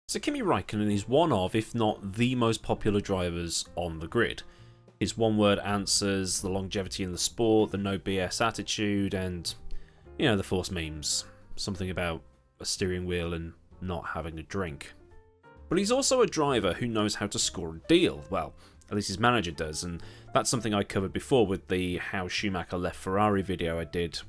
So Kimi Raikkonen is one of, if not the most popular drivers on the grid. His one-word answers, the longevity in the sport, the no BS attitude, and, you know, the forced memes. Something about a steering wheel and not having a drink. But he's also a driver who knows how to score a deal. Well, at least his manager does, and that's something I covered before with the How Schumacher Left Ferrari video I did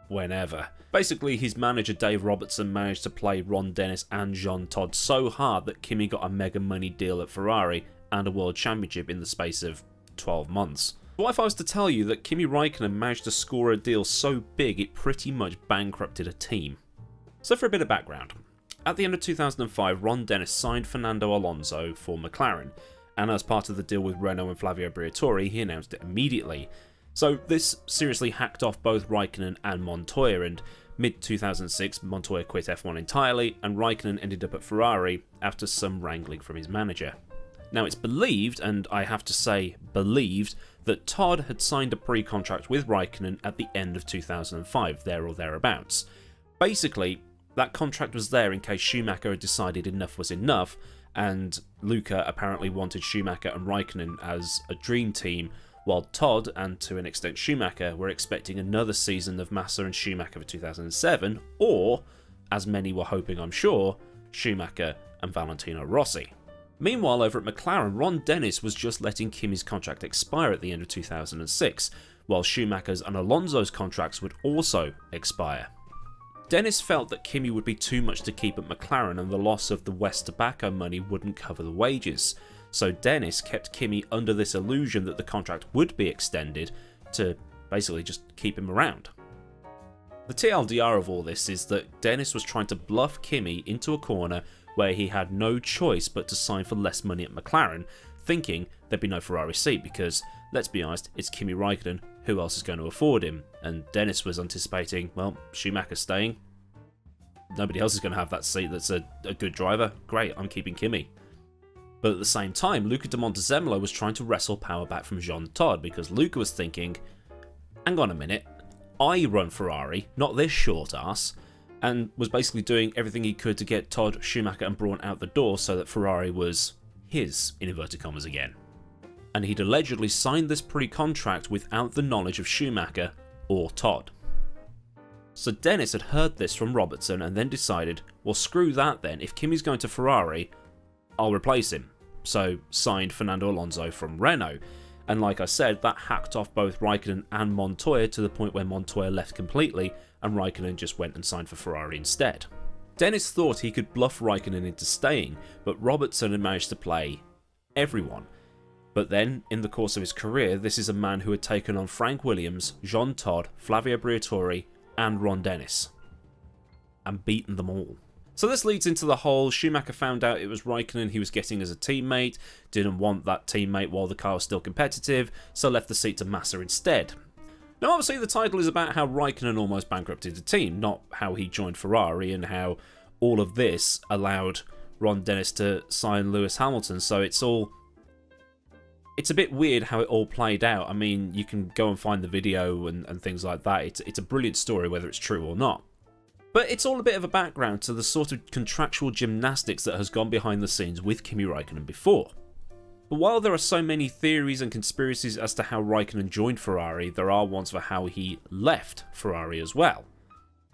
whenever. Basically, his manager Dave Robertson managed to play Ron Dennis and Jean Todt so hard that Kimi got a mega money deal at Ferrari and a world championship in the space of 12 months. What if I was to tell you that Kimi Raikkonen managed to score a deal so big it pretty much bankrupted a team? So for a bit of background, at the end of 2005, Ron Dennis signed Fernando Alonso for McLaren, and as part of the deal with Renault and Flavio Briatore, he announced it immediately. So this seriously hacked off both Raikkonen and Montoya, and mid-2006 Montoya quit F1 entirely, and Raikkonen ended up at Ferrari after some wrangling from his manager. Now it's believed, and I have to say believed, that Todd had signed a pre-contract with Raikkonen at the end of 2005, there or thereabouts. Basically, that contract was there in case Schumacher had decided enough was enough, and Luca apparently wanted Schumacher and Raikkonen as a dream team, while Todd, and to an extent Schumacher, were expecting another season of Massa and Schumacher for 2007, or, as many were hoping I'm sure, Schumacher and Valentino Rossi. Meanwhile, over at McLaren, Ron Dennis was just letting Kimi's contract expire at the end of 2006, while Schumacher's and Alonso's contracts would also expire. Dennis felt that Kimi would be too much to keep at McLaren and the loss of the West Tobacco money wouldn't cover the wages, so Dennis kept Kimi under this illusion that the contract would be extended to basically just keep him around. The TLDR of all this is that Dennis was trying to bluff Kimi into a corner where he had no choice but to sign for less money at McLaren, thinking there'd be no Ferrari seat because, let's be honest, it's Kimi Raikkonen, who else is going to afford him? And Dennis was anticipating, well, Schumacher's staying, nobody else is going to have that seat that's a good driver, great, I'm keeping Kimi. But at the same time, Luca de Montezemolo was trying to wrestle power back from Jean Todt because Luca was thinking, hang on a minute, I run Ferrari, not this short ass, and was basically doing everything he could to get Todd, Schumacher and Brawn out the door so that Ferrari was his, in inverted commas again. And he'd allegedly signed this pre-contract without the knowledge of Schumacher or Todd. So Dennis had heard this from Robertson and then decided, well screw that then, if Kimi's going to Ferrari, I'll replace him. So signed Fernando Alonso from Renault. And like I said, that hacked off both Raikkonen and Montoya to the point where Montoya left completely and Raikkonen just went and signed for Ferrari instead. Dennis thought he could bluff Raikkonen into staying, but Robertson had managed to play everyone. But then, in the course of his career, this is a man who had taken on Frank Williams, Jean Todt, Flavio Briatore and Ron Dennis. And beaten them all. So this leads into the whole Schumacher found out it was Raikkonen he was getting as a teammate, didn't want that teammate while the car was still competitive, so left the seat to Massa instead. Now obviously the title is about how Raikkonen almost bankrupted the team, not how he joined Ferrari and how all of this allowed Ron Dennis to sign Lewis Hamilton, so it's a bit weird how it all played out. I mean, you can go and find the video and things like that. It's a brilliant story whether it's true or not. But it's all a bit of a background to the sort of contractual gymnastics that has gone behind the scenes with Kimi Raikkonen before. But while there are so many theories and conspiracies as to how Raikkonen joined Ferrari, there are ones for how he left Ferrari as well.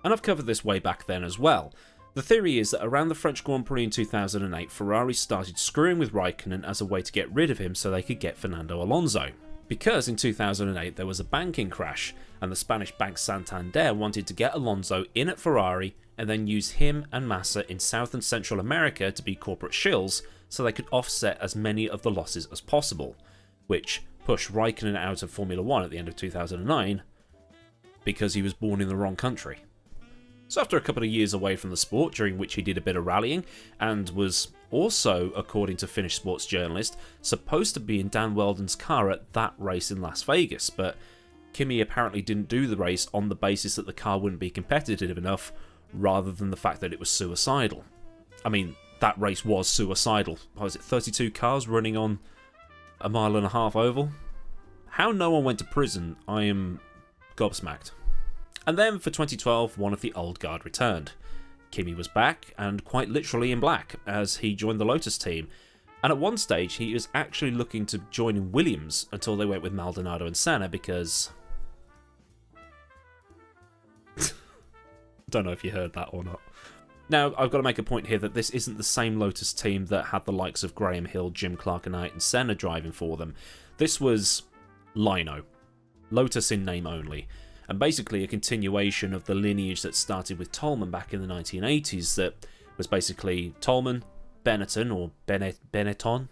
And I've covered this way back then as well. The theory is that around the French Grand Prix in 2008, Ferrari started screwing with Raikkonen as a way to get rid of him so they could get Fernando Alonso. Because in 2008 there was a banking crash, and the Spanish bank Santander wanted to get Alonso in at Ferrari and then use him and Massa in South and Central America to be corporate shills so they could offset as many of the losses as possible, which pushed Raikkonen out of Formula 1 at the end of 2009 because he was born in the wrong country. So after a couple of years away from the sport, during which he did a bit of rallying, and was also, according to Finnish sports journalist, supposed to be in Dan Wheldon's car at that race in Las Vegas, but Kimi apparently didn't do the race on the basis that the car wouldn't be competitive enough, rather than the fact that it was suicidal. I mean, that race was suicidal. What was it, 32 cars running on a 1.5 mile oval? How no one went to prison, I am gobsmacked. And then for 2012, one of the old guard returned. Kimi was back, and quite literally in black, as he joined the Lotus team. And at one stage, he was actually looking to join in Williams until they went with Maldonado and Senna, because... Don't know if you heard that or not. Now, I've got to make a point here that this isn't the same Lotus team that had the likes of Graham Hill, Jim Clark-Knight and Senna driving for them. This was Lino. Lotus in name only. And basically a continuation of the lineage that started with Toleman back in the 1980s, that was basically Toleman, Benetton, or Benetton,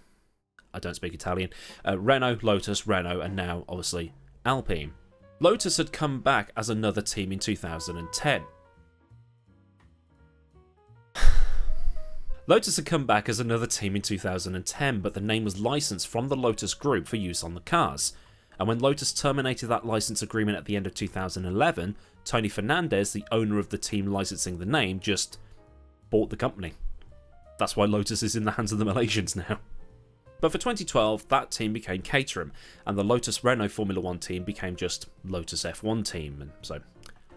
I don't speak Italian, Renault, Lotus, Renault, and now, obviously, Alpine. Lotus had come back as another team in 2010. Lotus had come back as another team in 2010, but the name was licensed from the Lotus Group for use on the cars. And when Lotus terminated that license agreement at the end of 2011, Tony Fernandez, the owner of the team licensing the name, just bought the company. That's why Lotus is in the hands of the Malaysians now. But for 2012, that team became Caterham, and the Lotus Renault Formula 1 team became just Lotus F1 team, and so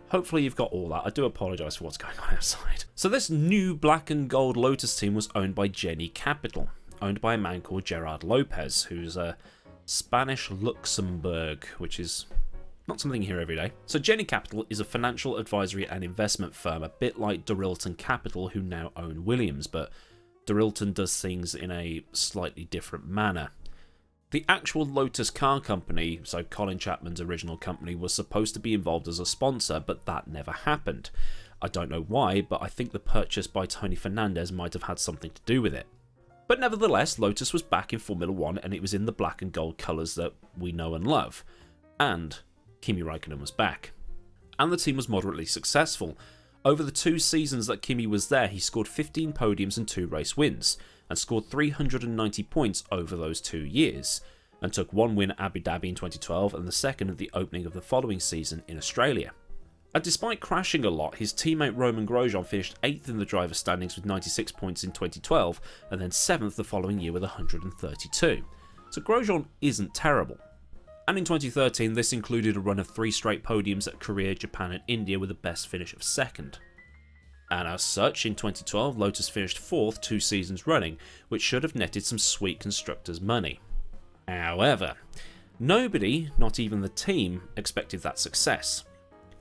hopefully you've got all that. I do apologise for what's going on outside. So this new black and gold Lotus team was owned by Jenny Capital, owned by a man called Gerard Lopez, who's a Spanish Luxembourg, which is not something you hear every day. So Jenny Capital is a financial advisory and investment firm, a bit like Dorilton Capital, who now own Williams, but Dorilton does things in a slightly different manner. The actual Lotus car company, so Colin Chapman's original company, was supposed to be involved as a sponsor, but that never happened. I don't know why, but I think the purchase by Tony Fernandez might have had something to do with it. But nevertheless, Lotus was back in Formula 1, and it was in the black and gold colours that we know and love. And Kimi Raikkonen was back. And the team was moderately successful. Over the 2 seasons that Kimi was there, he scored 15 podiums and 2 race wins, and scored 390 points over those 2 years, and took 1 win at Abu Dhabi in 2012 and the second at the opening of the following season in Australia. And despite crashing a lot, his teammate Romain Grosjean finished 8th in the driver's standings with 96 points in 2012, and then 7th the following year with 132. So Grosjean isn't terrible. And in 2013, this included a run of 3 straight podiums at Korea, Japan and India with a best finish of 2nd. And as such, in 2012, Lotus finished 4th 2 seasons running, which should have netted some sweet constructors' money. However, nobody, not even the team, expected that success.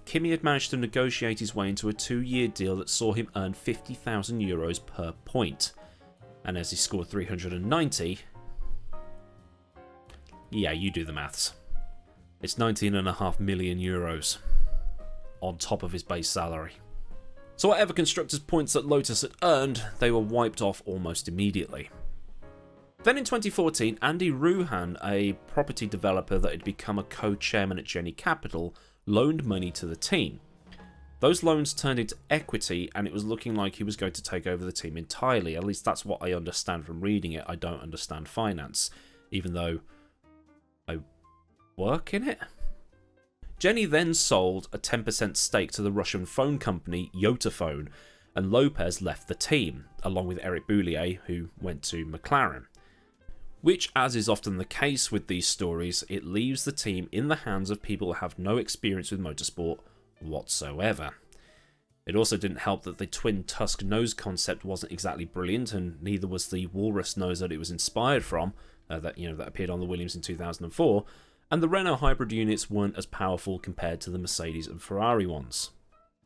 Kimi had managed to negotiate his way into a 2-year deal that saw him earn €50,000 per point. And as he scored 390... yeah, you do the maths. It's €19.5 million on top of his base salary. So whatever constructors' points that Lotus had earned, they were wiped off almost immediately. Then in 2014, Andy Ruhan, a property developer that had become a co-chairman at Jenny Capital, loaned money to the team. Those loans turned into equity, and it was looking like he was going to take over the team entirely. At least that's what I understand from reading it. I don't understand finance, even though I work in it. Jenny then sold a 10% stake to the Russian phone company Yotafone, and Lopez left the team, along with Eric Boulier, who went to McLaren. Which, as is often the case with these stories, it leaves the team in the hands of people who have no experience with motorsport whatsoever. It also didn't help that the twin tusk nose concept wasn't exactly brilliant, and neither was the walrus nose that it was inspired from, that appeared on the Williams in 2004, and the Renault hybrid units weren't as powerful compared to the Mercedes and Ferrari ones.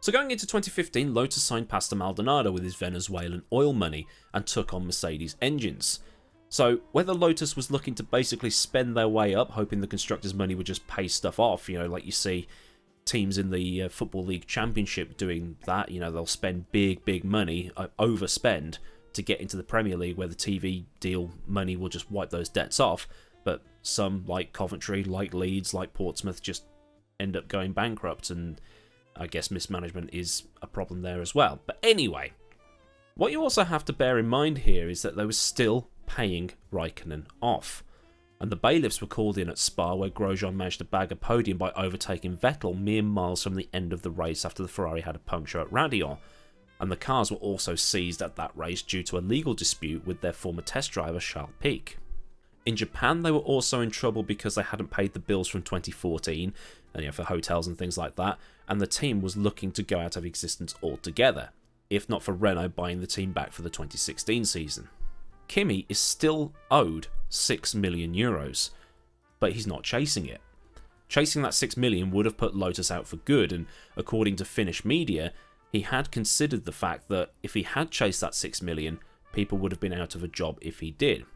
So going into 2015, Lotus signed Pastor Maldonado with his Venezuelan oil money and took on Mercedes engines. So whether Lotus was looking to basically spend their way up, hoping the constructors' money would just pay stuff off, like you see teams in the Football League Championship doing that, they'll spend big money, overspend, to get into the Premier League, where the TV deal money will just wipe those debts off, but some, like Coventry, like Leeds, like Portsmouth, just end up going bankrupt, and I guess mismanagement is a problem there as well. But anyway, what you also have to bear in mind here is that they were still paying Raikkonen off, and the bailiffs were called in at Spa, where Grosjean managed to bag a podium by overtaking Vettel mere miles from the end of the race after the Ferrari had a puncture at Raidillon, and the cars were also seized at that race due to a legal dispute with their former test driver Charles Pic. In Japan, they were also in trouble because they hadn't paid the bills from 2014, for hotels and things like that, and the team was looking to go out of existence altogether. if not for Renault buying the team back for the 2016 season. Kimi is still owed €6 million, but he's not chasing it. Chasing that 6 million would have put Lotus out for good, and according to Finnish media, he had considered the fact that if he had chased that 6 million, people would have been out of a job if he did.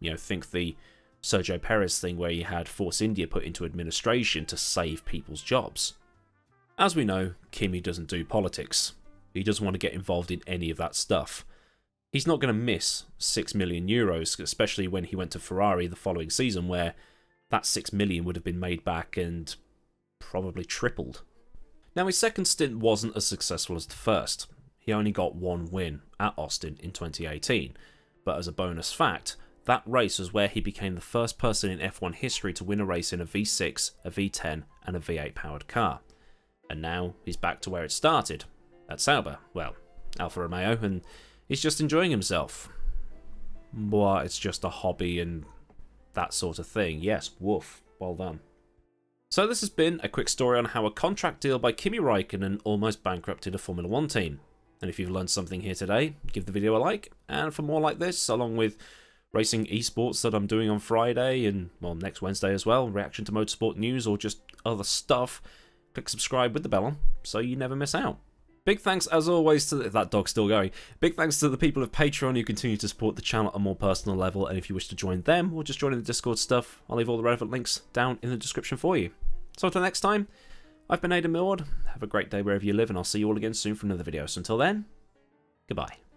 You know, think the Sergio Perez thing where he had Force India put into administration to save people's jobs. As we know, Kimi doesn't do politics. He doesn't want to get involved in any of that stuff. He's not going to miss €6 million, especially when he went to Ferrari the following season, where that 6 million would have been made back and probably tripled. Now, his second stint wasn't as successful as the first. He only got one win at Austin in 2018, but as a bonus fact, that race was where he became the first person in F1 history to win a race in a V6, a V10 and a V8 powered car. And now he's back to where it started, at Sauber, well, Alfa Romeo, and he's just enjoying himself. Well, it's just a hobby and that sort of thing. Yes, woof, well done. So this has been a quick story on how a contract deal by Kimi Raikkonen almost bankrupted a Formula 1 team. And if you've learned something here today, give the video a like, and for more like this, along with racing esports that I'm doing on Friday and, well, next Wednesday as well, reaction to motorsport news or just other stuff, click subscribe with the bell on so you never miss out. Big thanks, as always, to that dog's still going. Big thanks to the people of Patreon who continue to support the channel at a more personal level, and if you wish to join them or just join in the Discord stuff, I'll leave all the relevant links down in the description for you. So until next time, I've been Millward. Have a great day wherever you live, and I'll see you all again soon for another video. So until then, goodbye.